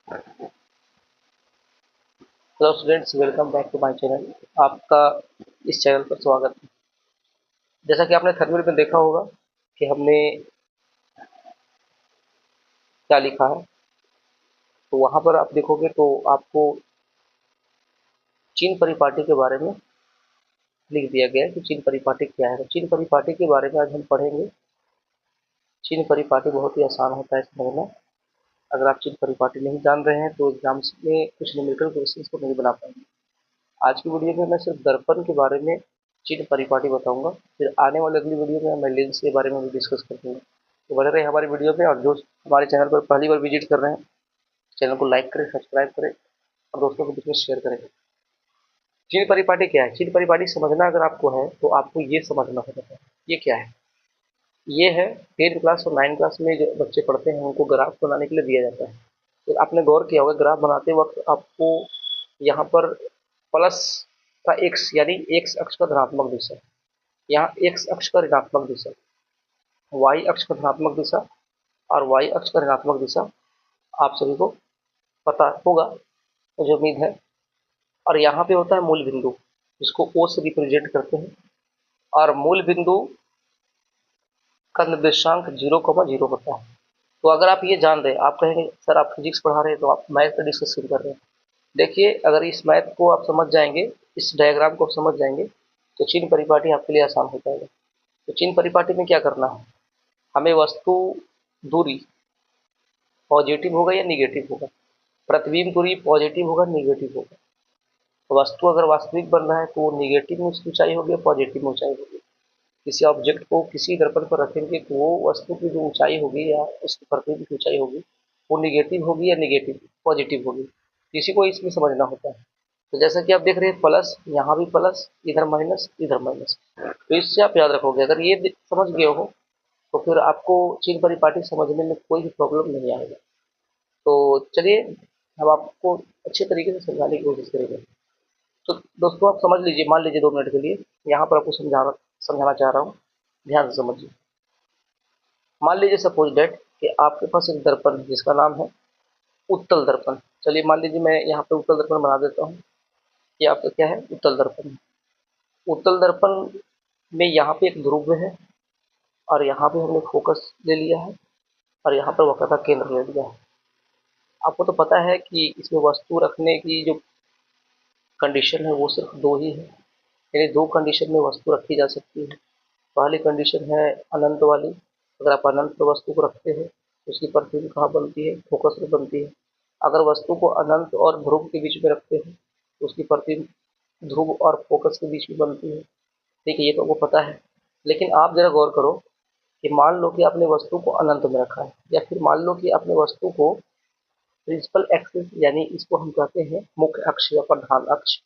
Hello students, welcome back to my channel. आपका इस channel पर स्वागत है। जैसा कि आपने थंबनेल में देखा होगा कि हमने क्या लिखा है, तो वहाँ पर आप देखोगे तो आपको चीन परिपाटी के बारे में लिख दिया गया है कि चीन परिपाटी क्या है। तो चीन परिपाटी के बारे में आज हम पढ़ेंगे। चीन परिपाटी बहुत ही आसान होता है समझना। अगर आप चीन परिपाटी नहीं जान रहे हैं तो एग्जाम्स में कुछ न्यूमेरिकल क्वेश्चंस को नहीं बना पाएंगे। आज की वीडियो में मैं सिर्फ दर्पण के बारे में चीन परिपाटी बताऊंगा। फिर आने वाली अगली वीडियो में मैं लेंस के बारे में भी डिस्कस कर दूंगा। तो बने रहे हमारी वीडियो में, और जो हमारे चैनल पर पहली बार विजिट कर रहे हैं, चैनल को लाइक करें, सब्सक्राइब करें और दोस्तों के बीच में शेयर करें। चीन परिपाटी क्या है? चीन परिपाटी समझना अगर आपको है तो आपको ये समझना होगा ये क्या है। ये है 10th क्लास और 9th क्लास में जो बच्चे पढ़ते हैं उनको ग्राफ बनाने के लिए दिया जाता है। तो आपने गौर किया होगा ग्राफ बनाते वक्त आपको यहाँ पर प्लस का एक्स यानी एक्स अक्ष का धनात्मक दिशा, यहाँ एक्स अक्ष का ऋणात्मक दिशा, वाई अक्ष का धनात्मक दिशा और वाई अक्ष का ऋणात्मक दिशा आप सभी को पता होगा, मुझे उम्मीद है। और यहाँ पे होता है मूल बिंदु, जिसको ओ से रिप्रेजेंट करते हैं। और मूल बिंदु का निर्देशांक 0,0 होता है। तो अगर आप ये जान रहे हैं, आप कहेंगे सर आप फिजिक्स पढ़ा रहे हैं तो आप मैथ पर डिस्कशन कर रहे हैं। देखिए, अगर इस मैथ को आप समझ जाएंगे, इस डायग्राम को समझ जाएंगे, तो चीन परिपाटी आपके लिए आसान हो जाएगा। तो चीन परिपाटी में क्या करना है, हमें वस्तु दूरी पॉजिटिव होगा या निगेटिव होगा, प्रतिबिंब दूरी पॉजिटिव होगा निगेटिव होगा। वस्तु अगर वास्तविक बन रहा है तो वो निगेटिव में उसकी ऊंचाई होगी या पॉजिटिव में ऊंचाई होगी। किसी ऑब्जेक्ट को किसी दर्पण पर रखेंगे तो वो वस्तु की जो ऊंचाई होगी या उसकी प्रतिबिंब की ऊंचाई होगी वो निगेटिव होगी या निगेटिव पॉजिटिव होगी। किसी को इसमें समझना होता है। तो जैसा कि आप देख रहे हैं प्लस, यहाँ भी प्लस, इधर माइनस इधर माइनस। तो इससे आप याद रखोगे, अगर ये समझ गए हो तो फिर आपको चीन परिपाटी समझने में कोई भी प्रॉब्लम नहीं आएगा। तो चलिए हम आपको अच्छे तरीके से समझाने की कोशिश करेंगे। तो दोस्तों आप समझ लीजिए, मान लीजिए 2 मिनट के लिए यहाँ पर आपको समझाना समझाना चाह रहा हूँ, ध्यान से समझिए। मान लीजिए सपोज डेट कि आपके पास एक दर्पण है जिसका नाम है उत्तल दर्पण। चलिए मान लीजिए मैं यहाँ पे उत्तल दर्पण बना देता हूँ। ये आपका क्या है, उत्तल दर्पण। उत्तल दर्पण में यहाँ पे एक ध्रुव है और यहाँ पे हमने फोकस ले लिया है और यहाँ पर वक्रता केंद्र ले लिया है। आपको तो पता है कि इसमें वस्तु रखने की जो कंडीशन है वो सिर्फ दो ही है, यानी दो कंडीशन में वस्तु रखी जा सकती है। पहली कंडीशन है अनंत वाली। अगर आप अनंत पर वस्तु को रखते हैं तो उसकी प्रतिबिंब कहाँ बनती है, फोकस में बनती है। अगर वस्तु को अनंत और ध्रुव के बीच में रखते हैं तो उसकी प्रतिबिंब ध्रुव और फोकस के बीच में बनती है। ठीक है, ये तो आपको पता है। लेकिन आप जरा गौर करो कि मान लो कि आपने वस्तु को अनंत में रखा है, या फिर मान लो कि आपने वस्तु को प्रिंसिपल एक्सिस यानी इसको हम कहते हैं मुख्य अक्ष या प्रधान अक्ष,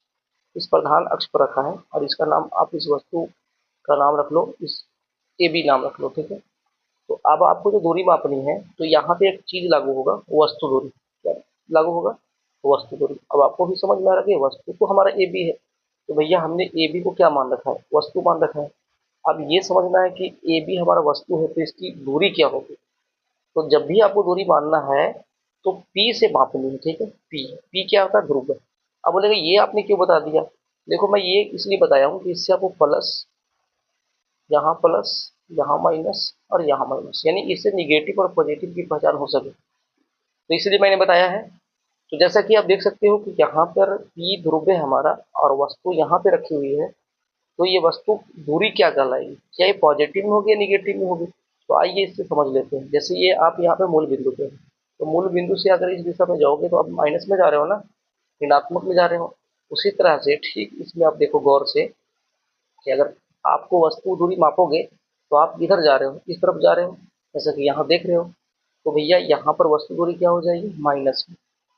इस प्रधान अक्ष पर रखा है और इसका नाम आप इस वस्तु का नाम रख लो, इस ए बी नाम रख लो। ठीक है, तो अब आपको जो दूरी मापनी है तो यहाँ पे एक चीज लागू होगा, वस्तु दूरी। क्या लागू होगा? वस्तु दूरी। अब आपको भी समझ में आ रहा है कि वस्तु तो हमारा ए बी है, तो भैया हमने ए बी को क्या मान रखा है, वस्तु मान रखा है। अब ये समझना है कि ए बी हमारा वस्तु है तो इसकी दूरी क्या होगी। तो जब भी आपको दूरी मानना है तो पी से मापनी है। ठीक है, पी पी क्या होता है, ध्रुव। अब बोलेगा ये आपने क्यों बता दिया। देखो मैं ये इसलिए बताया हूँ कि इससे आपको प्लस, यहाँ माइनस और यहाँ माइनस, यानी इससे निगेटिव और पॉजिटिव की पहचान हो सके, तो इसलिए मैंने बताया है। तो जैसा कि आप देख सकते हो कि यहाँ पर पी ध्रुव है हमारा और वस्तु यहाँ पे रखी हुई है, तो ये वस्तु दूरी क्या कहलाएगी, क्या ये पॉजिटिव में होगी या निगेटिव में होगी। तो आइए इससे समझ लेते हैं। जैसे ये आप यहाँ पे मूल बिंदु पे हैं, तो मूल बिंदु से अगर इस दिशा में जाओगे तो आप माइनस में जा रहे हो ना, ऋणात्मक में जा रहे हो। उसी तरह से ठीक इसमें आप देखो गौर से कि अगर आपको वस्तु दूरी मापोगे तो आप इधर जा रहे हो, इस तरफ जा रहे हो, जैसा कि यहाँ देख रहे हो। तो भैया यहाँ पर वस्तु दूरी क्या हो जाएगी, माइनस में।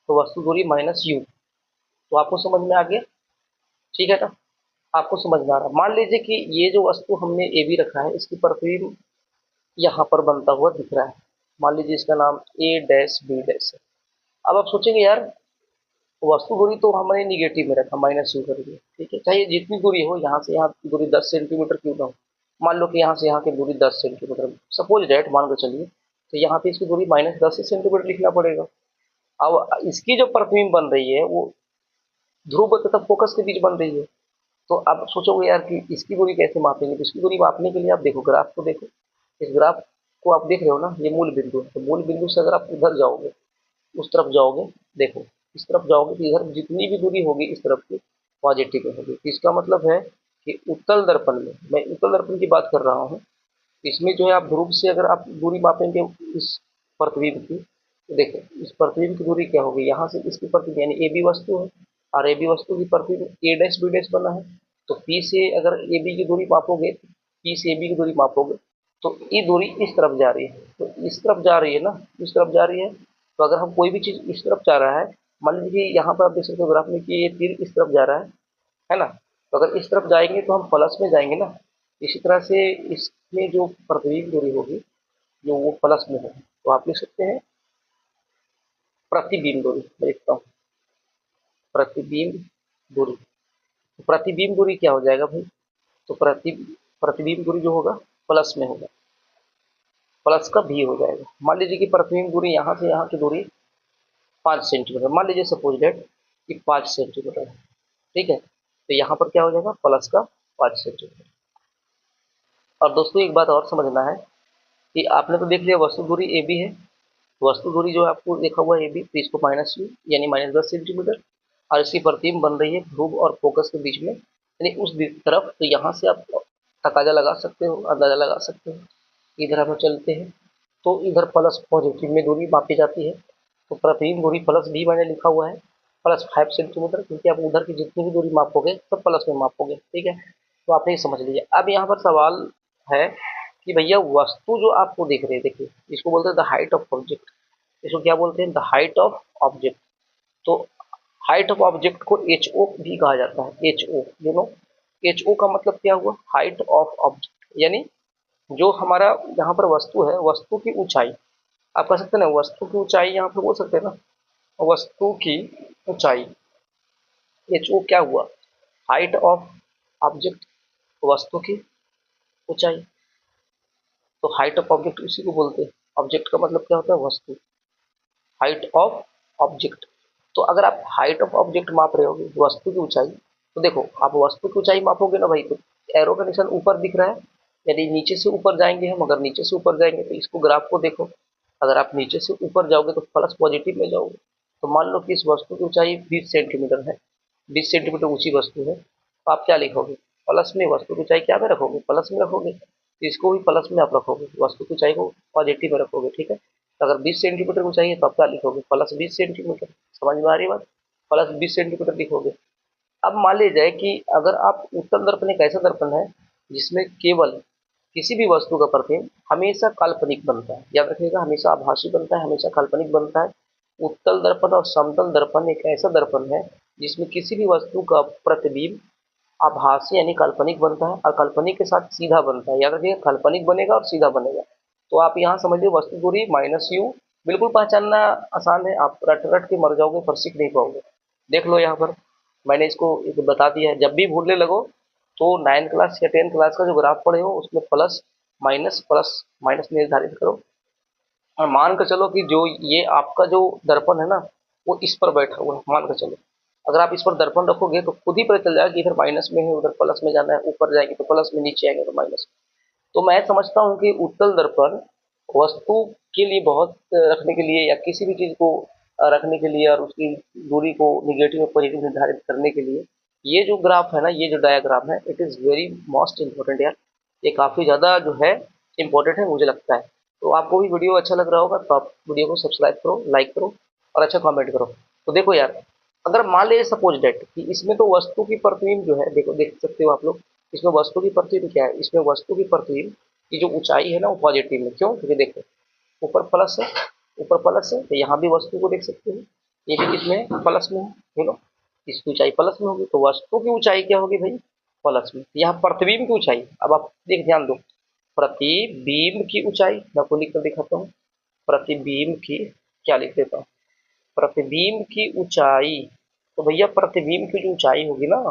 तो वस्तु दूरी माइनस यू। तो आपको समझ में आ गया, ठीक है ना। आपको समझ में आ रहा, मान लीजिए कि ये जो वस्तु हमने ए बी रखा है इसकी प्रतिबिंब यहाँ पर बनता हुआ दिख रहा है। मान लीजिए इसका नाम ए डैश बी डैश है। अब आप सोचेंगे यार वस्तु दूरी तो हमने निगेटिव में रखा, माइनस यू कर दिया। ठीक है, चाहे जितनी दूरी हो, यहाँ से यहाँ की दूरी 10 सेंटीमीटर क्यों ना हो। मान लो कि यहाँ से यहाँ की दूरी 10 सेंटीमीटर, सपोज डेट मान कर चलिए, तो यहाँ पे इसकी दूरी -10 सेंटीमीटर लिखना पड़ेगा। अब इसकी जो प्रतिबिंब बन रही है वो ध्रुव तथा फोकस के बीच बन रही है। तो आप सोचोगे यार कि इसकी दूरी कैसे मापेंगे, तो इसकी दूरी मापने के लिए आप देखो ग्राफ को देखो। इस ग्राफ को आप देख रहे हो ना, ये मूल बिंदु है, तो मूल बिंदु से अगर आप उधर जाओगे, उस तरफ जाओगे, देखो इस तरफ जाओगे तो इधर जितनी भी दूरी होगी इस तरफ की पॉजिटिव में होगी। इसका मतलब है कि उत्तल दर्पण में, मैं उत्तल दर्पण की बात कर रहा हूँ, इसमें जो है आप ध्रुव से अगर आप दूरी मापेंगे इस प्रतिबिंब की, तो देखो इस प्रतिबिंब की दूरी क्या होगी, यहाँ से इसकी प्रतिबिंब यानी ए बी वस्तु है, और ए बी वस्तु की प्रतिबिंब ए डैश बी डैश बना है, तो पी से अगर ए बी की दूरी मापोगे, पी से ए बी की दूरी मापोगे, तो ये दूरी इस तरफ जा रही है, तो इस तरफ जा रही है ना, इस तरफ जा रही है। तो अगर हम कोई भी चीज़ इस तरफ जा रहा है, मान लीजिए यहाँ पर आप देख सकते हो ग्राफ में कि ये तीर इस तरफ जा रहा है ना, तो अगर इस तरफ जाएंगे तो हम प्लस में जाएंगे ना। इसी तरह से इसमें जो प्रतिबिंब दूरी होगी जो वो प्लस में होगी, तो आप लिख सकते हैं प्रतिबिंब दूरी। मैं लिखता हूँ प्रतिबिंब दूरी। तो प्रतिबिंब दूरी क्या हो जाएगा भाई, तो प्रतिबिंब दूरी जो होगा प्लस में होगा, प्लस का भी हो जाएगा। मान लीजिए कि प्रतिबिंब दूरी यहाँ से यहाँ की दूरी 5 सेंटीमीटर, मान लीजिए सपोज डेट कि 5 सेंटीमीटर है, ठीक है, तो यहाँ पर क्या हो जाएगा प्लस का 5 सेंटीमीटर। और दोस्तों एक बात और समझना है कि आपने तो देख लिया वस्तु दूरी ए बी है, वस्तु दूरी जो है आपको देखा हुआ है ए बी, तो इसको माइनस यू यानी -10 सेंटीमीटर, और इसकी प्रतिबिंब बन रही है ध्रुव और फोकस के बीच में यानी उस तरफ। तो यहाँ से आप तकाजा लगा सकते हो, अंदाजा लगा सकते हो। इधर हम चलते हैं तो इधर प्लस पॉजिटिव में दूरी मापी जाती है, तो प्रतिबिंब दूरी प्लस भी मैंने लिखा हुआ है, +5 सेंटीमीटर, क्योंकि आप उधर की जितनी भी दूरी मापोगे सब प्लस में मापोगे, ठीक है। तो आपने ये समझ लिया। अब यहाँ पर सवाल है कि भैया वस्तु जो आपको दिख रही है, देखिए इसको बोलते हैं द हाइट ऑफ ऑब्जेक्ट, इसको क्या बोलते हैं द हाइट ऑफ ऑब्जेक्ट। तो हाइट ऑफ ऑब्जेक्ट को एच ओ भी कहा जाता है, H O, you know H O का मतलब क्या हुआ, हाइट ऑफ ऑब्जेक्ट, यानी जो हमारा यहाँ पर वस्तु है, वस्तु की ऊंचाई, आप कह सकते हैं ना वस्तु की ऊंचाई, यहाँ पर बोल सकते हैं ना वस्तु की ऊंचाई, एच ओ क्या हुआ, हाइट ऑफ ऑब्जेक्ट, वस्तु की ऊंचाई। तो हाइट ऑफ ऑब्जेक्ट उसी को बोलते हैं, ऑब्जेक्ट का मतलब क्या होता है वस्तु, हाइट ऑफ ऑब्जेक्ट। तो अगर आप हाइट ऑफ ऑब्जेक्ट माप रहे होगे वस्तु की ऊंचाई, तो देखो आप वस्तु की ऊंचाई मापोगे ना भाई, तो एरो का निशान ऊपर दिख रहा है, यदि नीचे से ऊपर जाएंगे हम, अगर नीचे से ऊपर जाएंगे तो इसको ग्राफ को देखो, अगर आप नीचे से ऊपर जाओगे तो प्लस पॉजिटिव में जाओगे। तो मान लो कि इस वस्तु की ऊंचाई 20 सेंटीमीटर है, 20 सेंटीमीटर ऊंची वस्तु है, तो आप क्या लिखोगे प्लस में, वस्तु की ऊंचाई क्या में रखोगे प्लस में रखोगे, तो इसको भी प्लस में आप रखोगे, वस्तु की ऊंचाई को पॉजिटिव में रखोगे, ठीक है। तो अगर 20 सेंटीमीटर ऊंचाई है तो आप क्या लिखोगे +20 सेंटीमीटर, समझ में आ रही बात, +20 सेंटीमीटर लिखोगे। अब मान लीजिए जाए कि अगर आप उत्तल दर्पण एक ऐसा दर्पण है जिसमें केवल किसी भी वस्तु का प्रतिबिंब हमेशा काल्पनिक बनता है, याद रखिएगा हमेशा आभासी बनता है, हमेशा काल्पनिक बनता है। उत्तल दर्पण और समतल दर्पण एक ऐसा दर्पण है जिसमें किसी भी वस्तु का प्रतिबिंब आभासी यानी काल्पनिक बनता है, और काल्पनिक के साथ सीधा बनता है, याद रखिएगा काल्पनिक बनेगा और सीधा बनेगा। तो आप यहाँ समझिए वस्तु दूरी -u, बिल्कुल पहचानना आसान है, आप रट रट के मर जाओगे पर सीख नहीं पाओगे। देख लो यहाँ पर मैंने इसको एक बता दिया है, जब भी भूलने लगो तो 9 क्लास या 10 क्लास का जो ग्राफ पढ़े हो उसमें प्लस माइनस प्लस माइनस निर्धारित करो, और मान कर चलो कि जो ये आपका जो दर्पण है ना वो इस पर बैठा हुआ है, मान कर चलो अगर आप इस पर दर्पण रखोगे तो खुद ही पता चल जाएगा कि इधर माइनस में है, उधर प्लस में जाना है, ऊपर जाएंगे तो प्लस में, नीचे आएंगे तो माइनस में। तो मैं समझता हूँ कि उत्तल दर्पण वस्तु के लिए बहुत रखने के लिए या किसी भी चीज़ को रखने के लिए और उसकी दूरी को निगेटिव और पॉजिटिव निर्धारित करने के लिए ये जो ग्राफ है ना, ये जो डायाग्राम है, it is very most important यार, ये काफ़ी ज़्यादा जो है इम्पोर्टेंट है मुझे लगता है। तो आपको भी वीडियो अच्छा लग रहा होगा तो आप वीडियो को सब्सक्राइब करो, लाइक करो और अच्छा कमेंट करो। तो देखो यार, अगर मान लीजिए सपोज डेट कि इसमें तो वस्तु की प्रतिबिंब जो है, देखो देख सकते हो आप लोग, इसमें वस्तु की प्रतिबिंब क्या है, इसमें वस्तु की प्रतिबिंब की जो ऊंचाई है ना वो पॉजिटिव में, क्यों, क्योंकि देखो ऊपर प्लस है, ऊपर प्लस है, तो यहाँ भी वस्तु को देख सकते हैं, ये भी किसमें प्लस में है, यू नो इसकी ऊंचाई प्लस में होगी, तो वस्तु की ऊंचाई क्या होगी भाई प्लस में। यहाँ प्रतिबिंब की ऊंचाई, अब आप देख ध्यान दो, प्रतिबिंब की ऊंचाई मैं आपको लिख कर दिखाता हूँ, प्रतिबिंब की क्या लिख देता हूँ, प्रतिबिंब की ऊंचाई, तो भैया प्रतिबिंब की जो ऊंचाई होगी ना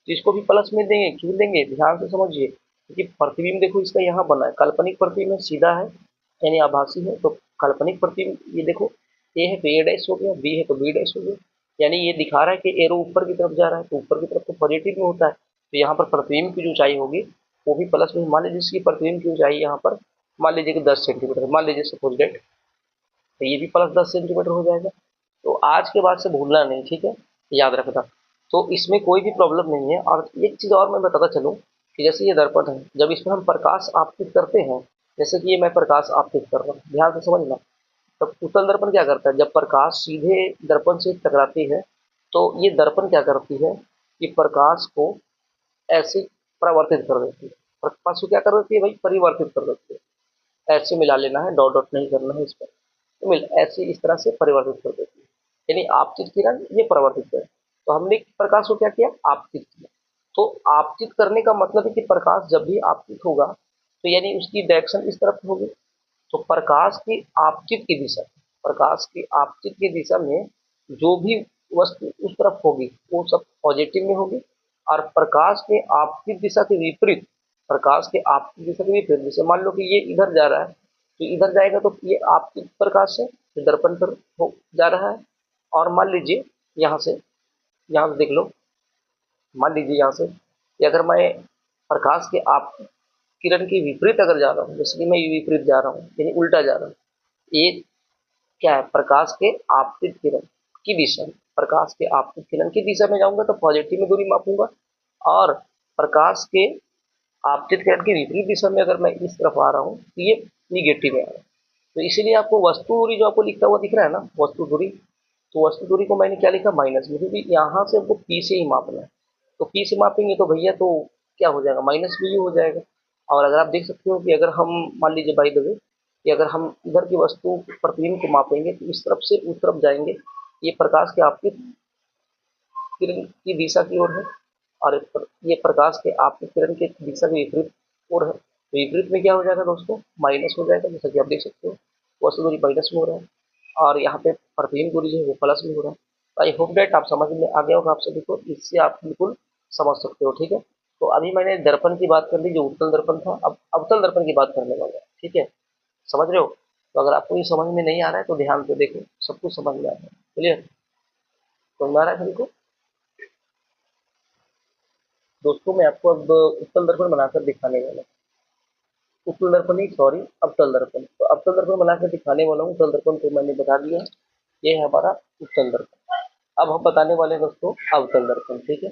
तो इसको भी प्लस में देंगे, क्यों देंगे ध्यान से समझिए, क्योंकि प्रतिबिंब देखो इसका यहाँ बना है, काल्पनिक प्रतिबिंब है, सीधा है यानी आभासी है, तो काल्पनिक प्रतिबिंब ये देखो ए है तो ए डैश हो गया, बी है तो बी डैश हो गया। यानी ये दिखा रहा है कि एरो ऊपर की तरफ जा रहा है, तो ऊपर की तरफ तो पॉजिटिव में होता है, तो यहाँ पर प्रतिबिंब की जो ऊंचाई होगी वो भी प्लस में। मान लीजिए इसकी प्रतिबिंब की ऊंचाई यहाँ पर मान लीजिए कि 10 सेंटीमीटर, मान लीजिए सपोज डेट, तो ये भी प्लस 10 सेंटीमीटर हो जाएगा। तो आज के बाद से भूलना नहीं, ठीक है, याद रखना। तो इसमें कोई भी प्रॉब्लम नहीं है। और एक चीज़ और मैं बताता चलूँ कि जैसे ये दर्पण है, जब इसमें हम प्रकाश आपतित करते हैं, जैसे कि ये मैं प्रकाश आपतित कर रहा हूँ, ध्यान से समझना। तब उत्तल दर्पण क्या करता है, जब प्रकाश सीधे दर्पण से टकराती है तो ये दर्पण क्या करती है कि प्रकाश को ऐसे परावर्तित कर देती है। प्रकाश को क्या कर देती है भाई, परिवर्तित कर देती है। ऐसे मिला लेना है, डॉट डॉट नहीं करना है इस पर, तो मिल ऐसे इस तरह से परिवर्तित कर देती है। यानी आपतित किरण ये परावर्तित किरण, तो हमने प्रकाश को क्या किया, आपतित किया। तो आपतित करने का मतलब है कि प्रकाश जब भी आपतित होगा तो यानी उसकी डायरेक्शन इस तरफ होगी। तो प्रकाश की आपतित की दिशा में जो भी वस्तु उस तरफ होगी वो सब पॉजिटिव में होगी। और प्रकाश के आपतित दिशा के विपरीत, जैसे मान लो कि ये इधर जा रहा है तो इधर जाएगा तो ये आपतित प्रकाश है, जो दर्पण पर जा रहा है। और यहाँ से देख लो, मान लीजिए यहाँ से कि अगर मैं प्रकाश के आप किरण के विपरीत अगर जा रहा हूँ, जैसे कि मैं विपरीत जा रहा हूँ यानी उल्टा जा रहा हूँ, ये क्या है, प्रकाश के आपतित किरण की दिशा में, प्रकाश के आपतित किरण की दिशा में जाऊंगा तो पॉजिटिव में दूरी मापूंगा। और प्रकाश के आपतित किरण की विपरीत दिशा में अगर मैं इस तरफ आ रहा हूँ तो ये निगेटिव में आ रहा है। तो इसीलिए आपको वस्तु दूरी जो आपको लिखता हुआ दिख रहा है ना, वस्तु दूरी, तो वस्तु दूरी को मैंने क्या लिखा, माइनस में, क्योंकि यहाँ से हमको पी से ही मापना है। तो पी से मापेंगे तो भैया तो क्या हो जाएगा, माइनस भी हो जाएगा। और अगर आप देख सकते हो कि अगर हम मान लीजिए बाई द वे कि अगर हम इधर की वस्तु प्रतिबिंब को मापेंगे तो इस तरफ से उस तरफ जाएंगे, ये प्रकाश के आपतित किरण की दिशा की ओर है। और ये प्रकाश के आपतित किरण की दिशा के विपरीत ओर है। तो विपरीत में क्या हो जाएगा दोस्तों, माइनस हो जाएगा, जैसा कि आप देख सकते हो वस्तु दूरी माइनस में हो रहा है और यहाँ पे प्रतिबिंब दूरी जो है वो प्लस में हो रहा है। तो आई होप डेट आप समझ में आ गया होगा आप सभी को, इससे आप बिल्कुल समझ सकते हो, ठीक है। तो अभी मैंने दर्पण की बात कर ली जो उत्तल दर्पण था, अब अवतल दर्पण की बात करने वाला है, ठीक है, समझ रहे हो। तो अगर आपको ये समझ में नहीं आ रहा है तो ध्यान से देखो, सब कुछ समझ में आ रहा है, क्लियर, समझ में आ रहा है सभी को। दोस्तों मैं आपको अब उत्तल दर्पण बनाकर दिखाने वाला हूँ, उत्तल दर्पण नहीं सॉरी, अवतल दर्पण। तो अवतल दर्पण बनाकर दिखाने वाला हूँ, उत्तल दर्पण तो मैंने बता दिया, ये है हमारा उत्तल दर्पण। अब हम बताने वाले हैं दोस्तों अवतल दर्पण, ठीक है।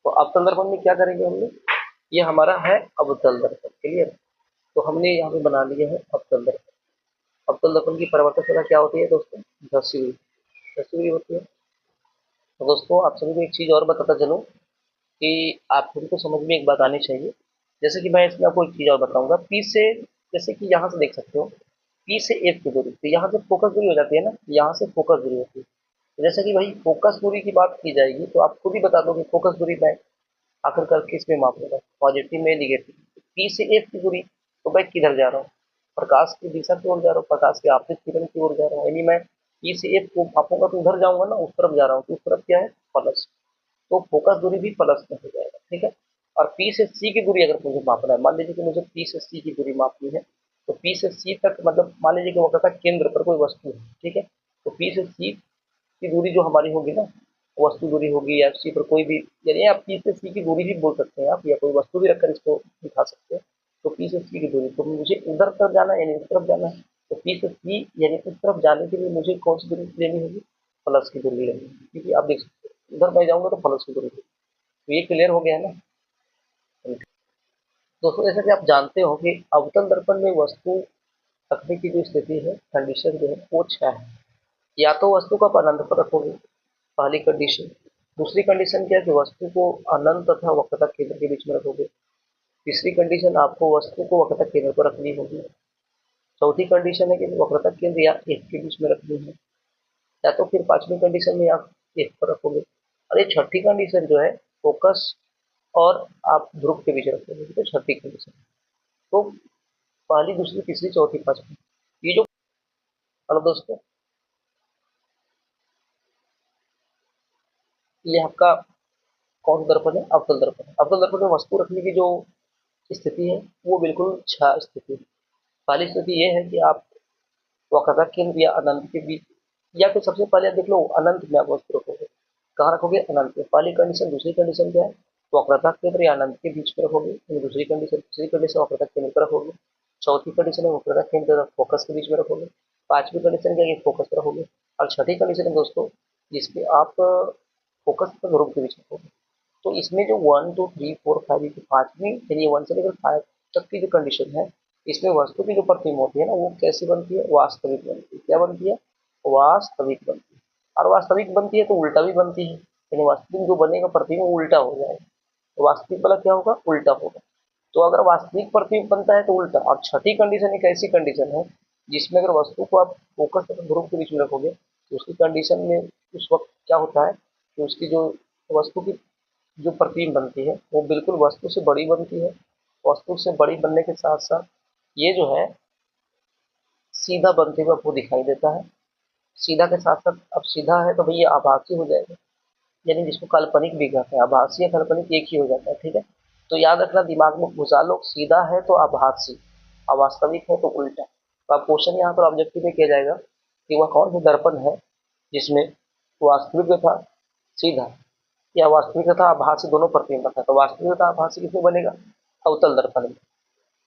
तो अवतल दर्पण में क्या करेंगे हम लोग, ये हमारा है अवतल दर्पण, क्लियर। तो हमने यहाँ पे बना लिया है अवतल दर्पण। अवतल दर्पण की परावर्तक क्या होती है दोस्तों, 10 डिग्री, 10 डिग्री होती है। तो दोस्तों आप सभी को एक चीज़ और बताता चलूँ कि आप सभी को समझ में एक बात आनी चाहिए। जैसे कि मैं इसमें आपको एक चीज़ और बताऊंगा, पी से, जैसे कि यहाँ से देख सकते हो पी से एफ की दूरी, तो यहाँ से फोकस दूरी हो जाती है ना, यहाँ से फोकस दूरी होती है। तो जैसे कि भाई फोकस दूरी की बात की जाएगी तो आप खुद ही बता दो कि फोकस दूरी मैं आखिरकार किस में मापूंगा, पॉजिटिव में, निगेटिव। पी से एफ की दूरी, तो मैं किधर जा रहा हूँ, प्रकाश की दिशा की ओर जा रहा हूँ, प्रकाश के आपतित किरण की ओर जा रहा हूँ, यानी मैं पी से एफ को मापूंगा तो उधर जाऊंगा ना, उस तरफ जा रहा हूँ, तो उस तरफ क्या है, प्लस। तो फोकस दूरी भी प्लस में हो जाएगा, ठीक है। और पी से सी की दूरी अगर मुझे मापना है, मान लीजिए कि मुझे पी से सी की दूरी मापनी है, तो पी से सी तक मतलब मान लीजिए कि वक्र का केंद्र पर कोई वस्तु है, ठीक है। तो पी से सी की दूरी जो हमारी होगी ना, वस्तु दूरी होगी या सी पर कोई भी, यानी आप पी से सी की दूरी भी बोल सकते हैं आप, या कोई वस्तु भी रखकर इसको दिखा सकते हैं। तो पी से सी की दूरी, तो मुझे उधर तरफ जाना है यानी उस तरफ जाना है, तो पी से सी यानी उस तरफ जाने के लिए मुझे कौन सी दूरी लेनी होगी, प्लस की दूरी लेनी होगी, क्योंकि आप देख सकते हो उधर मैं जाऊंगा तो प्लस की दूरी लेनी। तो ये क्लियर हो गया है ना। दोस्तों जैसा कि आप जानते हो कि अवतल दर्पण में वस्तु रखने की जो स्थिति है, कंडीशन जो है वो 6 है। या तो वस्तु को आप अनंत पर रखोगे, पहली कंडीशन। दूसरी कंडीशन क्या है कि वस्तु को अनंत तथा वक्रता केंद्र के बीच में रखोगे। तीसरी कंडीशन आपको वस्तु को वक्रता केंद्र पर रखनी होगी। चौथी कंडीशन है कि वक्रता केंद्र या एक के बीच में रखनी है। या तो फिर पांचवी कंडीशन में आप एक पर रखोगे। और ये छठी कंडीशन जो है फोकस और आप ध्रुव के बीच रखोगे, तो छठी कंडीशन। तो पहली, दूसरी, तीसरी, चौथी, पांचवी, ये जो, हेलो दोस्तों, ये आपका कौन सा दर्पण है, अवतल दर्पण है। अवतल दर्पण में वस्तु रखने की जो स्थिति है वो बिल्कुल छह स्थिति है। पहली स्थिति ये है कि आप वक्रता केंद्र या अनंत के बीच या फिर सबसे पहले आप देख लो अनंत में आप वस्तु रखोगे, कहाँ रखोगे? अनंत में। पहली कंडीशन। दूसरी कंडीशन क्या है? वक्रता केंद्र या अनंत के बीच में रखोगे, दूसरी कंडीशन। तीसरी कंडीशन वक्रता केंद्र पर रखोगे। चौथी कंडीशन है वक्रता केंद्र और फोकस के बीच में रखोगे। पांचवी कंडीशन क्या है? फोकस पर रखोगे। और छठी कंडीशन है दोस्तों जिसपे आप फोकस पर ध्रुव के बीच में रखोगे। तो इसमें जो 1 2 3 4 5 की पांचवी यानी 1 से लेकर 5 तक की जो कंडीशन है, इसमें वस्तु की जो प्रतिमा होती है ना, वो कैसी बनती है? वास्तविक बनती है। क्या बनती है? वास्तविक बनती है। और वास्तविक बनती है तो उल्टा भी बनती है, यानी वास्तविक जो बनेगा प्रतिबिंब वो उल्टा हो जाएगा। तो वास्तविक वाला क्या होगा? उल्टा होगा। तो अगर वास्तविक प्रतिबिंब बनता है तो उल्टा। और छठी कंडीशन एक ऐसी कंडीशन है जिसमें अगर वस्तु को आप फोकस तथा ध्रुव के बीच में रखोगे तो उसकी कंडीशन में उस वक्त क्या होता है कि उसकी जो वस्तु की जो प्रतिबिंब बनती है वो बिल्कुल वस्तु से बड़ी बनती है। वस्तु से बड़ी बनने के साथ साथ ये जो है सीधा बनते हुए आपको दिखाई देता है। सीधा के साथ साथ अब सीधा है तो भैया आभासी हो जाएगा, यानी जिसको काल्पनिक भी कहते हैं। आभासी या काल्पनिक एक ही हो जाता है, ठीक है। तो याद रखना, दिमाग में घुसा लो, सीधा है तो आभासी, अवास्तविक है तो उल्टा। तो आप क्वेश्चन यहाँ पर ऑब्जेक्टिव में किया जाएगा कि वह कौन सा दर्पण है जिसमें वास्तविक तथा सीधा या वास्तविक तथा आभासी दोनों प्रतिबिंब बनता है। तो वास्तविक तथा आभासी किसमें बनेगा? अवतल दर्पण में।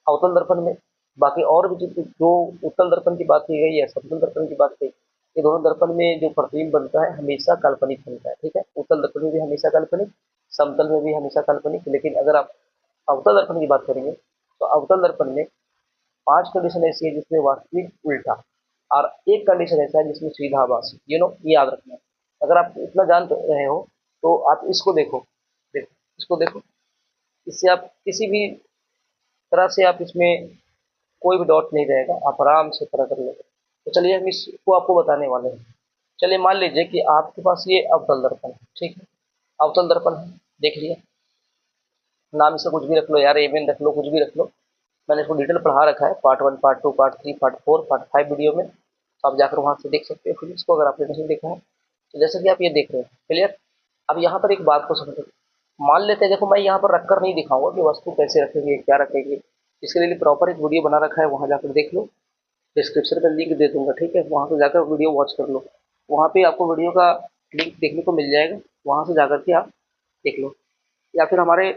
अवतल दर्पण में। बाकी और भी जो उत्तल दर्पण की बात की गई है, समतल दर्पण की बात की, ये दोनों दर्पण में जो प्रतिबिंब बनता है हमेशा काल्पनिक बनता है, ठीक है। उत्तल दर्पण में भी हमेशा काल्पनिक, समतल में भी हमेशा काल्पनिक। लेकिन अगर आप अवतल दर्पण की बात करेंगे तो अवतल दर्पण में 5 कंडीशन ऐसी है जिसमें वास्तविक उल्टा और एक कंडीशन ऐसा है जिसमें सीधा आभासी। ये याद रखना है। अगर आप इतना जान रहे हो तो आप इसको देखो, इसको देखो। इससे आप किसी भी तरह से आप इसमें कोई भी डाउट नहीं रहेगा, आप आराम से पता कर लोगे। तो चलिए हम इसको आपको बताने वाले हैं। चलिए मान लीजिए कि आपके पास ये अवतल दर्पण है, ठीक है। अवतल दर्पण है, देख लिया। नाम इसका कुछ भी रख लो यार, एवन रख लो, कुछ भी रख लो। मैंने इसको डिटेल पढ़ा रखा है, part 1 part 2 part 3 part 4 part 5 video में। तो आप जाकर वहां से देख सकते हो फिर इसको, अगर आपने नहीं देखा है। तो जैसा कि आप ये देख रहे हैं, क्लियर। अब यहाँ पर एक बात को समझो। मान लेते हैं, देखो मैं यहाँ पर रखकर नहीं दिखाऊंगा कि वस्तु कैसे रखेंगे, क्या रखेंगे। इसके लिए प्रॉपर एक वीडियो बना रखा है, वहां जाकर देख लो। डिस्क्रिप्शन में लिंक दे दूंगा, ठीक है। वहां से जाकर वीडियो वॉच कर लो। वहां पे आपको वीडियो का लिंक देखने को मिल जाएगा, वहां से जाकर के आप देख लो। या फिर हमारे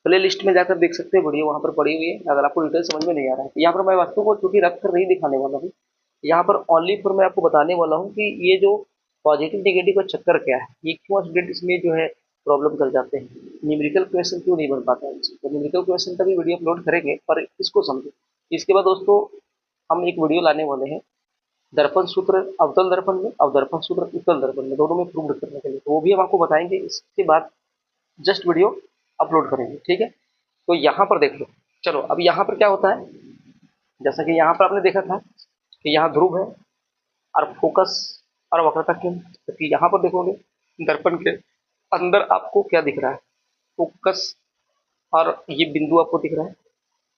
प्ले लिस्ट में जाकर देख सकते हैं, वीडियो वहाँ पर पड़ी हुई है। अगर आपको डिटेल समझ में नहीं आ रहा है तो यहाँ पर मैं वस्तु को चूंकि रख कर नहीं दिखाने वाला हूँ, यहाँ पर ओनली फॉर मैं आपको बताने वाला हूँ कि ये जो पॉजिटिव नेगेटिव का चक्कर क्या है, ये क्यों स्टूडेंट इसमें जो है प्रॉब्लम कर जाते हैं, न्यूमेरिकल क्वेश्चन क्यों नहीं बन पाता है इनसे। तो न्यूमेरिकल क्वेश्चन का भी वीडियो अपलोड करेंगे, पर इसको समझो। इसके बाद दोस्तों हम एक वीडियो लाने वाले हैं दर्पण सूत्र अवतल दर्पण में और दर्पण सूत्र उत्तल दर्पण में, दोनों में प्रूव करने के लिए। तो वो भी हम आपको बताएंगे, इसके बाद जस्ट वीडियो अपलोड करेंगे, ठीक है। तो यहाँ पर देख लो। चलो अब यहाँ पर क्या होता है, जैसा कि यहाँ पर आपने देखा था कि यहाँ ध्रुव है और फोकस और वक्रता केंद्र। तो यहाँ पर देखोगे दर्पण के अंदर आपको क्या दिख रहा है? फोकस और ये बिंदु आपको दिख रहा है,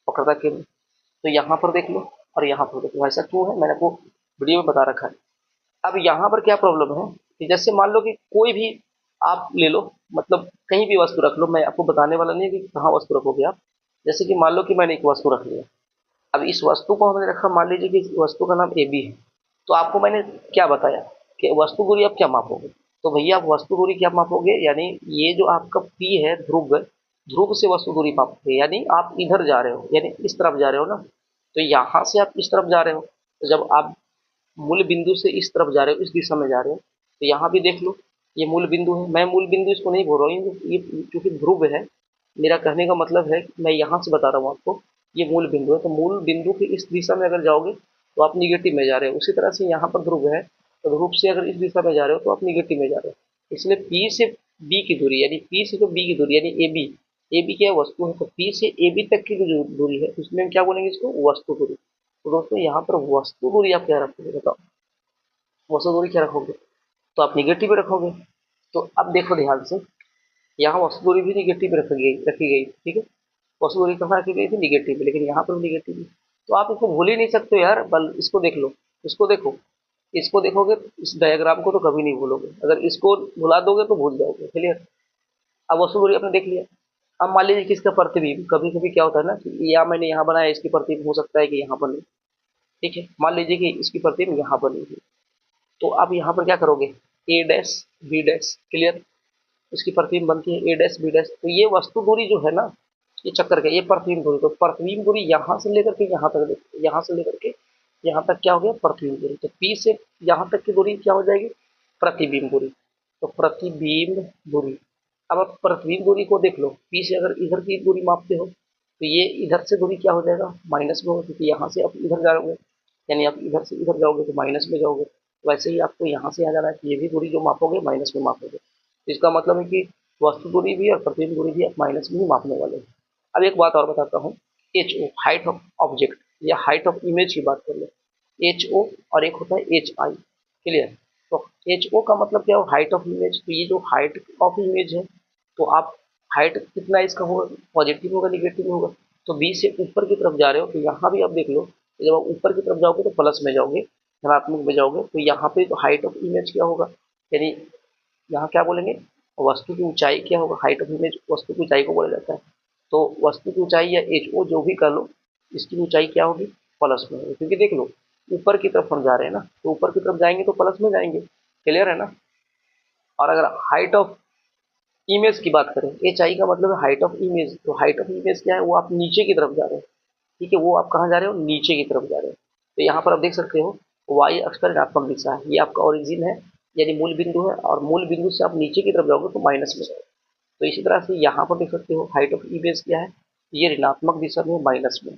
वक्रता केंद्र। तो यहाँ पर देख लो और यहाँ पर देख लो। ऐसा क्यों है, मैंने आपको वीडियो में बता रखा है। अब यहाँ पर क्या प्रॉब्लम है कि जैसे मान लो कि कोई भी आप ले लो, मतलब कहीं भी वस्तु रख लो। मैं आपको बताने वाला नहीं है कि कहाँ वस्तु रखोगे आप। जैसे कि मान लो कि मैंने एक वस्तु रख लिया। अब इस वस्तु को हमने रखा, मान लीजिए कि इस वस्तु का नाम ए बी है। तो आपको मैंने क्या बताया कि वस्तु दूरी आप क्या मापोगे? तो भैया आप वस्तु दूरी क्या मापोगे, यानी ये जो आपका पी है ध्रुव, ध्रुव से वस्तु दूरी मापोगे। यानी आप इधर जा रहे हो, यानी इस तरफ जा रहे हो ना, तो यहाँ से आप इस तरफ जा रहे हो। तो जब आप मूल बिंदु से इस तरफ जा रहे हो, इस दिशा में जा रहे हो, तो यहाँ भी देख लो ये मूल बिंदु है। मैं मूल बिंदु इसको नहीं बोल रहा हूँ, ये क्योंकि ध्रुव है। मेरा कहने का मतलब है कि मैं यहाँ से बता रहा हूँ आपको, ये मूल बिंदु है। तो मूल बिंदु की इस दिशा में अगर जाओगे तो आप निगेटिव में जा रहे हो। उसी तरह से यहाँ पर ध्रुव है, तो ध्रुव से अगर इस दिशा में जा रहे हो तो आप निगेटिव में जा रहे हो। इसलिए पी से बी की दूरी, यानी पी से जो बी की दूरी, यानी ए बी क्या वस्तु है, तो पी से ए बी तक की जो दूरी है उसमें हम क्या बोलेंगे इसको? वस्तु दूरी। तो दोस्तों यहाँ पर वस्तु दूरी आप क्या रखोगे बताओ? वस्तु दूरी क्या रखोगे? तो आप निगेटिव में रखोगे। तो अब देखो ध्यान से, यहाँ वस्तु दूरी भी निगेटिव रखी गई, ठीक है। वस्तु दूरी कहाँ रखी गई थी? निगेटिव में, लेकिन यहाँ पर भी निगेटिव है। तो आप इसको भूल ही नहीं सकते हो यार। बल इसको देख लो, इसको देखो, इसको देखोगे, इस डायग्राम को तो कभी नहीं भूलोगे। अगर इसको भुला दोगे तो भूल जाओगे, क्लियर। अब वस्तु दूरी आपने देख लिया। अब मान लीजिए कि इसका प्रतिबिंब, कभी कभी क्या होता है ना कि या मैंने यहाँ बनाया, इसकी प्रतिबिंब हो सकता है कि यहाँ बने, ठीक है। मान लीजिए कि इसकी प्रतिबिंब यहाँ बनी हुई, तो आप यहाँ पर क्या करोगे, ए डैश बी डैश, क्लियर। इसकी प्रतिबिंब बनती है ए डैश बी डैश। तो ये वस्तु दूरी जो है ना, ये चक्कर का, ये प्रतिबिंब दूरी, तो प्रतिबिंब दूरी यहाँ से लेकर के यहाँ तक, यहाँ से लेकर के यहाँ तक क्या हो गया, प्रतिबिंब दूरी। तो पी से यहाँ तक की दूरी क्या हो जाएगी, प्रतिबिंब दूरी। तो प्रतिबिंब दूरी। अब आप प्रतिबिंब दूरी को देख लो, पी से अगर इधर की दूरी मापते हो तो ये इधर से दूरी क्या हो जाएगा, माइनस में होगा, क्योंकि यहाँ से आप इधर जाओगे, यानी आप इधर से इधर जाओगे तो माइनस में जाओगे। वैसे ही आपको यहाँ से यहाँ जाना है, ये भी दूरी जो मापोगे माइनस में मापोगे। इसका मतलब है कि वस्तु दूरी भी और प्रतिबिंब दूरी भी आप माइनस में ही मापने वाले हैं। अब एक बात और बताता हूँ, H O, height of object या हाइट ऑफ इमेज की बात कर ले, एच ओ और एक होता है एच आई, क्लियर। तो एच ओ का मतलब क्या हो, हाइट ऑफ इमेज। तो ये जो हाइट ऑफ इमेज है, तो आप हाइट कितना इसका होगा, पॉजिटिव होगा निगेटिव होगा। तो बी से ऊपर की तरफ जा रहे हो तो यहाँ भी आप देख लो, जब आप ऊपर की तरफ जाओगे तो प्लस में जाओगे, धनात्मक में जाओगे, तो यहाँ पे तो हाइट ऑफ इमेज क्या होगा, यानी यहाँ क्या बोलेंगे, वस्तु की ऊंचाई क्या होगा, हाइट ऑफ इमेज वस्तु की ऊंचाई को बोला जाता है। तो वस्तु की ऊंचाई या एच ओ जो भी कर लो, इसकी ऊंचाई क्या होगी, प्लस में होगी, क्योंकि देख लो ऊपर की तरफ हम जा रहे हैं ना, तो ऊपर की तरफ जाएंगे तो प्लस में जाएंगे, क्लियर है ना। और अगर हाइट ऑफ इमेज की बात करें, एच आई का मतलब है हाइट ऑफ इमेज। तो हाइट ऑफ इमेज क्या है, वो आप नीचे की तरफ जा रहे हो, ठीक है, वो आप कहाँ जा रहे हो, नीचे की तरफ जा रहे हो। तो यहाँ पर आप देख सकते हो वाई अक्ष का ऋणात्मक दिशा है, ये आपका ओरिजिन है, यानी मूल बिंदु है, और मूल बिंदु से आप नीचे की तरफ जाओगे तो माइनस में जाओगे। तो इसी तरह से यहाँ पर देख सकते हो हाइट ऑफ इमेज क्या है, ये ऋणात्मक दिशा में माइनस में।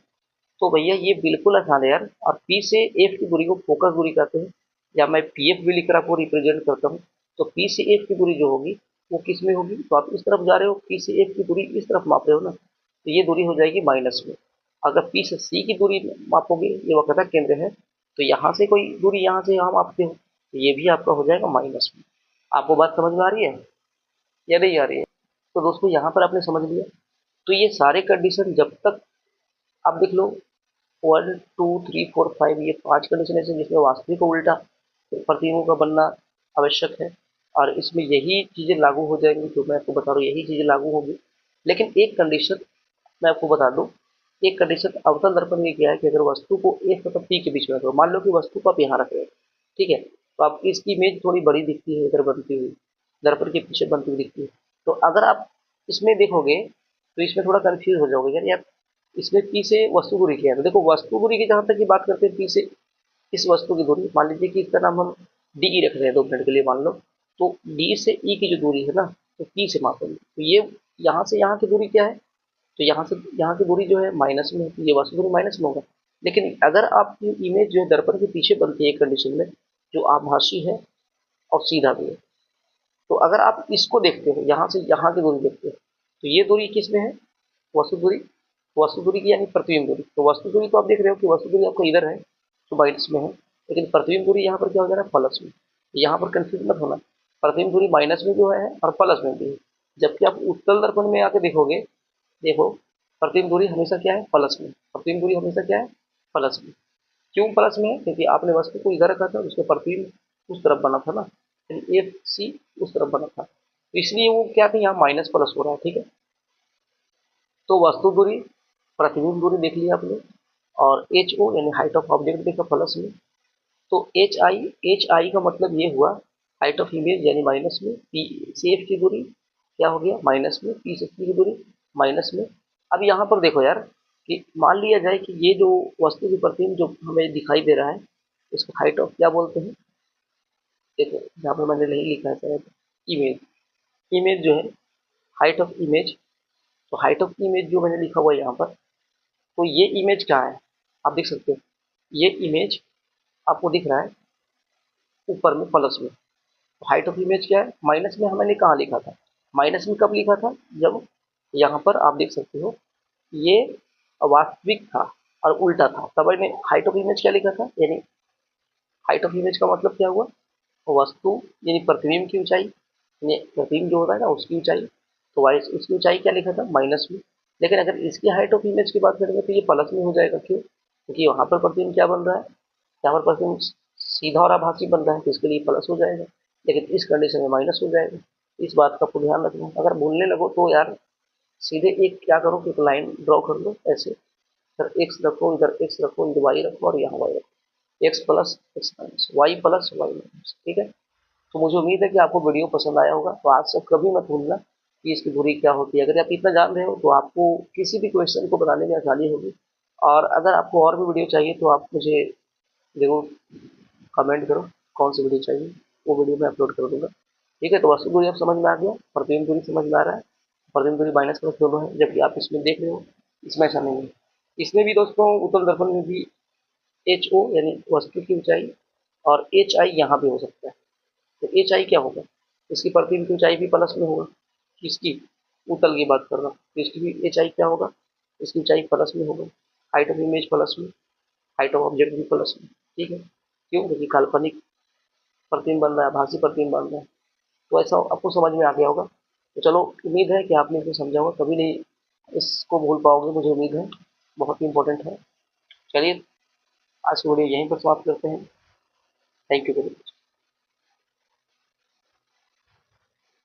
तो भैया ये बिल्कुल आसान है यार। और पी से एफ की दूरी को फोकस दूरी कहते हैं, या मैं पी एफ भी लिखकर आपको रिप्रेजेंट करता हूँ। तो पी से एफ की दूरी जो होगी वो किस में होगी, तो आप इस तरफ जा रहे हो, पी से एफ की दूरी इस तरफ माप रहे हो ना, तो ये दूरी हो जाएगी माइनस में। अगर पी से सी की दूरी मापोगे, ये वक्रता केंद्र है, तो यहाँ से कोई दूरी यहाँ से यहाँ मापते हो, तो ये भी आपका हो जाएगा माइनस में। आपको बात समझ में आ रही है या नहीं आ रही है। तो दोस्तों यहाँ पर आपने समझ लिया। तो ये सारे कंडीशन जब तक आप देख लो, 1 2 3 4 5, ये 5 कंडीशन ऐसे जिसमें वास्तविक को उल्टा प्रतिबिंबों का बनना आवश्यक है, और इसमें यही चीज़ें लागू हो जाएंगी जो मैं आपको बता रहा हूँ, यही चीज़ें लागू होगी। लेकिन एक कंडीशन मैं आपको बता दूँ, एक कंडीशन अवतल दर्पण में क्या है कि अगर वस्तु को एक तथा पी के बीच में रखो, मान लो कि वस्तु को आप यहाँ रख रहे हो, ठीक है, तो आपकी इसकी इमेज थोड़ी बड़ी दिखती है इधर बनती हुई, दर्पण के पीछे बनती हुई दिखती है। तो अगर आप इसमें देखोगे तो इसमें थोड़ा कंफ्यूज हो जाओगे, यार इसमें पी से वस्तु दूरी क्या है। तो देखो वस्तु दूरी की जहाँ तक की बात करते हैं, पी से इस वस्तु की दूरी, मान लीजिए कि इसका नाम हम डी ई रख रहे हैं 2 मिनट के लिए मान लो, तो डी से ई की जो दूरी है ना, तो पी से मापेंगे, तो ये यहाँ से यहाँ की दूरी क्या है, तो यहाँ से यहाँ की दूरी जो है माइनस में होती है, ये वस्तु दूरी माइनस में होगा। लेकिन अगर आपकी इमेज जो है दर्पण के पीछे बनती है एक कंडीशन में, जो आभासी है और सीधा भी है, तो अगर आप इसको देखते हो, यहाँ से यहाँ की दूरी देखते हो, तो ये दूरी किस में है, वस्तु दूरी, वस्तु दूरी की यानी प्रतिबिंब दूरी। तो वस्तु दूरी तो आप देख रहे हो कि वस्तु दूरी आपको इधर है तो माइनस में है, लेकिन प्रतिबिंब दूरी यहाँ पर क्या हो जा रहा है, प्लस में। यहाँ पर कंफ्यूज मत होना, प्रतिबिंब दूरी माइनस में जो है और प्लस में भी है। जबकि आप उत्तल दर्पण में आके देखोगे, देखो प्रतिबिंब दूरी हमेशा क्या है, प्लस में। प्रतिबिंब दूरी हमेशा क्या है, प्लस में। क्यों प्लस में है, क्योंकि आपने वस्तु को इधर रखा था और उसका प्रतिबिंब उस तरफ बना था ना, यानी एफ सी उस तरफ बना था, तो इसलिए वो क्या था, यहाँ माइनस प्लस हो रहा है, ठीक है। तो वस्तु दूरी, प्रतिबिंब दूरी देख लिया आपने, और एच ओ यानी हाइट ऑफ ऑब्जेक्ट देखा प्लस में। तो एच आई का मतलब ये हुआ हाइट ऑफ इमेज यानी माइनस में, पी सी एफ की दूरी क्या हो गया माइनस में, पी से की दूरी माइनस में। अब यहाँ पर देखो यार, कि मान लिया जाए कि ये जो वस्तु की प्रतिबिंब जो हमें दिखाई दे रहा है, इसको हाइट ऑफ क्या बोलते हैं, देखो यहाँ पर मैंने नहीं लिखा है शायद, इमेज, इमेज जो है हाइट ऑफ इमेज। तो हाइट ऑफ इमेज जो मैंने लिखा हुआ है यहाँ पर, तो ये इमेज क्या है, आप देख सकते हो, ये इमेज आपको दिख रहा है ऊपर में प्लस में। तो हाइट ऑफ इमेज क्या है, माइनस में हमने कहाँ लिखा था, माइनस में कब लिखा था, जब यहाँ पर आप देख सकते हो ये वास्तविक था और उल्टा था, तब मैंने हाइट ऑफ इमेज क्या लिखा था, यानी हाइट ऑफ इमेज का मतलब क्या हुआ, वस्तु यानी प्रतिबिंब की ऊंचाई, यानी प्रतिबिंब जो होता है ना उसकी ऊंचाई, तो वाई उसकी ऊंचाई क्या लिखा था माइनस में। लेकिन अगर इसकी हाइट ऑफ इमेज की बात करेंगे तो ये प्लस में हो जाएगा, क्यों, क्योंकि वहाँ पर प्रतिबिंब क्या बन रहा है, यहाँ पर प्रतिबिंब सीधा और आभासी बन रहा है, तो इसके लिए प्लस हो जाएगा, लेकिन इस कंडीशन में माइनस हो जाएगा। इस बात का आपको ध्यान रखना, अगर भूलने लगो तो यार सीधे एक क्या करो कि एक लाइन ड्रॉ कर लो ऐसे, इधर एक्स रखो, इधर एक्स रखो, इधर वाई रखो और यहाँ वाई रखो, X plus X minus Y plus Y minus. ठीक है, तो मुझे उम्मीद है कि आपको वीडियो पसंद आया होगा। तो आज से कभी मत भूलना कि इसकी दूरी क्या होती है। अगर आप इतना जान रहे हो तो आपको किसी भी क्वेश्चन को बनाने में आसानी होगी। और अगर आपको और भी वीडियो चाहिए तो आप मुझे ज़रूर कमेंट करो कौन सी वीडियो चाहिए, वो वीडियो मैं अपलोड कर दूंगा। ठीक है, तो वस्तु दूरी अब समझ में आ गया, प्रतिबिंब दूरी समझ में आ रहा है, प्रतिबिंब दूरी माइनस प्लस दोनों है, जबकि आप इसमें देख रहे हो इसमें ऐसा नहीं है। इसमें भी दोस्तों उत्तल दर्पण में भी एच ओ यानी वस्तु की ऊंचाई और एच आई यहाँ भी हो सकता है। तो एच आई क्या होगा, इसकी प्रतिबिंब की ऊंचाई भी प्लस में होगा। इसकी उत्तल की बात कर रहा हूँ, तो इसकी भी एच आई क्या होगा, इसकी ऊंचाई प्लस में होगा। हाइट ऑफ इमेज प्लस में, हाइट ऑफ ऑब्जेक्ट भी प्लस में। ठीक है, क्यों, क्योंकि काल्पनिक प्रतिबिंब बन रहा है, आभासी प्रतिबिंब बन रहा है। तो ऐसा आपको समझ में आ गया होगा। तो चलो, उम्मीद है कि आपने इसको समझा होगा, कभी नहीं इसको भूल पाओगे, मुझे उम्मीद है। बहुत ही इंपॉर्टेंट है। चलिए, आज की वीडियो यहीं पर समाप्त करते हैं। Thank you.